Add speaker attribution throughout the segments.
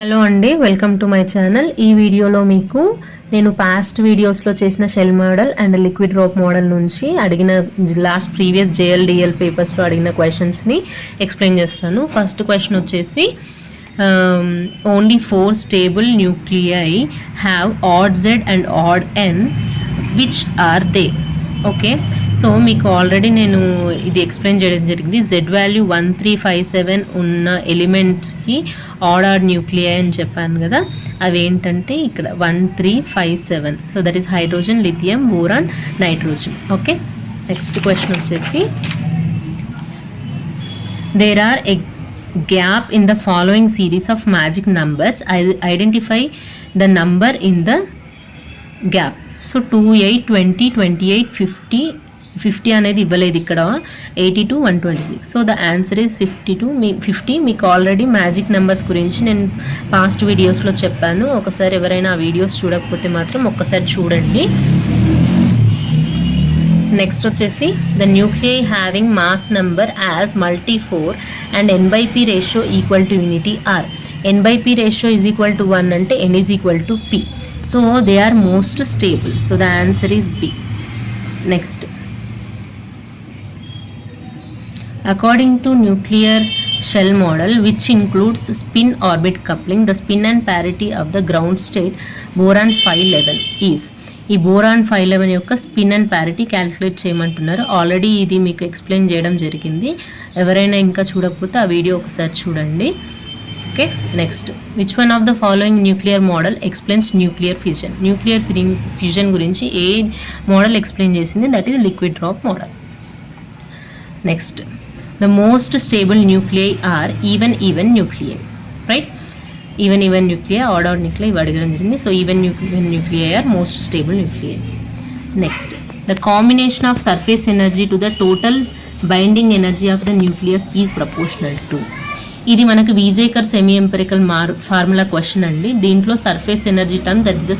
Speaker 1: Hello అండి, welcome to my channel. ఈ వీడియోలో మీకు నేను పాస్ట్ వీడియోస్లో చేసిన shell model and liquid drop model నుంచి అడిగిన లాస్ట్ ప్రీవియస్ జేఎల్డిఎల్ పేపర్స్లో అడిగిన క్వశ్చన్స్ని ఎక్స్ప్లెయిన్ చేస్తాను. ఫస్ట్ క్వశ్చన్ వచ్చేసి only 4 stable nuclei have odd Z and odd N, which are they? Okay, so మీకు ఆల్రెడీ నేను ఇది ఎక్స్ప్లెయిన్ చేయడం జరిగింది. జెడ్ వాల్యూ 1357 ఉన్న ఎలిమెంట్స్కి ఆడ్ న్యూక్లియై అని చెప్పాను కదా, అవి ఏంటంటే ఇక్కడ 1357. So that is hydrogen, lithium, boron, nitrogen. Okay, next question వచ్చేసి there are a gap in the following series of magic numbers, identify the number in the gap. So 28, 20, 28, 50 అనేది ఇవ్వలేదు ఇక్కడ, 82, 126. So the answer is 52. 50 మీకు already magic numbers గురించి నేను past వీడియోస్లో చెప్పాను. ఒకసారి ఎవరైనా ఆ వీడియోస్ చూడకపోతే మాత్రం ఒక్కసారి చూడండి. నెక్స్ట్ వచ్చేసి the nuclei having mass number as multi 4 and n/p ratio equal to unity or. n/p ratio is equal to 1 అంటే n is equal to p. So they are most stable. So the answer is B. Next, according to nuclear shell model, which includes spin orbit coupling, the spin and parity of the ground state boron 511 is. ఈ boron 511 యొక్క spin and parity calculate చేయమంటున్నారు. Already ఇది మీకు explain చేయడం జరిగింది. ఎవరైనా ఇంకా చూడకపోతే ఆ వీడియో ఒకసారి చూడండి. Okay, next, which one of the following nuclear model explains nuclear fusion? Nuclear fusion గురించి ఏ మోడల్ ఎక్స్ప్లెయిన్ చేసింది? That is liquid drop model. Next, the most stable nuclei are even nuclei, right? Even nuclei, odd nuclei ఇవి అడగడం జరిగింది. So even nuclei are most stable nuclei. Next, the combination of surface energy to the total binding energy of the nucleus is proportional to. ఇది మనకు వీజేకర్ semi empirical formula question అండి. దీంట్లో surface energy term, that is the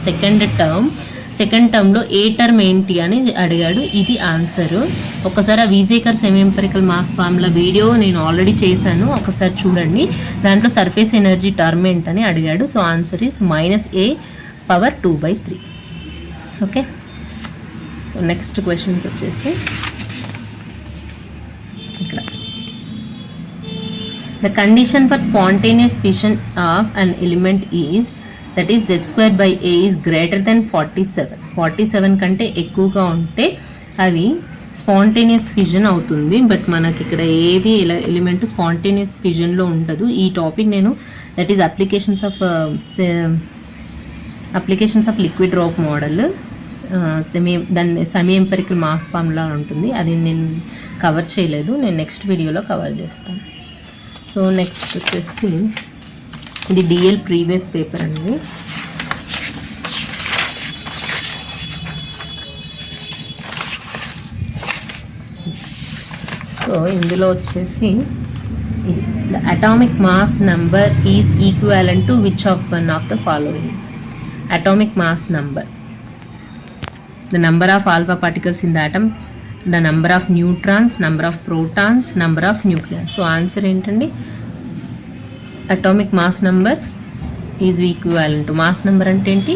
Speaker 1: second టర్మ్లో ఏ term ఏంటి అని అడిగాడు. ఇది answer. ఒకసారి ఆ వీజేకర్ semi empirical mass formula video నేను ఆల్రెడీ చేశాను, ఒకసారి చూడండి. దాంట్లో సర్ఫేస్ ఎనర్జీ టర్మ్ ఏంటని అడిగాడు. So answer is -a⁴/2/3. Okay, so next questions వచ్చేసి ఇక్కడ the condition for spontaneous fission of an element is, that is z²/a is greater than 47. 47 కంటే ఎక్కువగా ఉంటే అవి స్పాంటేనియస్ ఫిజన్ అవుతుంది. బట్ మనకి ఇక్కడ ఏది ఎలిమెంట్ స్పాంటేనియస్ ఫిజన్లో ఉండదు. ఈ టాపిక్ నేను that is applications of liquid drop model దాన్ని సెమీ ఎంపెరికల్ మాస్ ఫార్ములా ఉంటుంది. అది నేను కవర్ చేయలేదు, నేను నెక్స్ట్ వీడియోలో కవర్ చేస్తాను. సో నెక్స్ట్ వచ్చేసి ఇది డిఎల్ ప్రీవియస్ పేపర్ అండి. సో ఇందులో వచ్చేసి ఇది the atomic mass number is equivalent to which of one of the following? Atomic mass number, the number of alpha particles in the atom, the number of neutrons, number of protons, number of nucleons. So answer ఏంటండి? Atomic mass number is equivalent to mass number అంటే ఏంటి?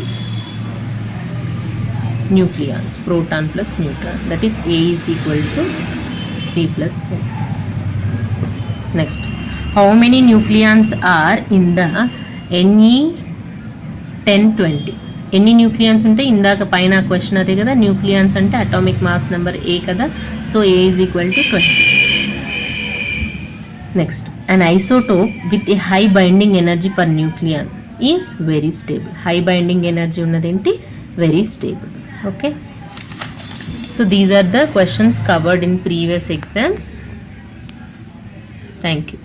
Speaker 1: Nucleons, proton plus neutron, that is A is equal to P plus N. Next, how many nucleons are in the Ne1020? ఎన్ని nucleons ఉంటాయి? ఇందాక పైన question అదే కదా, nucleons అంటే atomic mass number A కదా. So A is equal to 20. Next, an isotope with a high binding energy per nucleon is very stable. High binding energy ఉన్నదేంటి? Very stable. Okay, so these are the questions covered in previous exams. Thank you.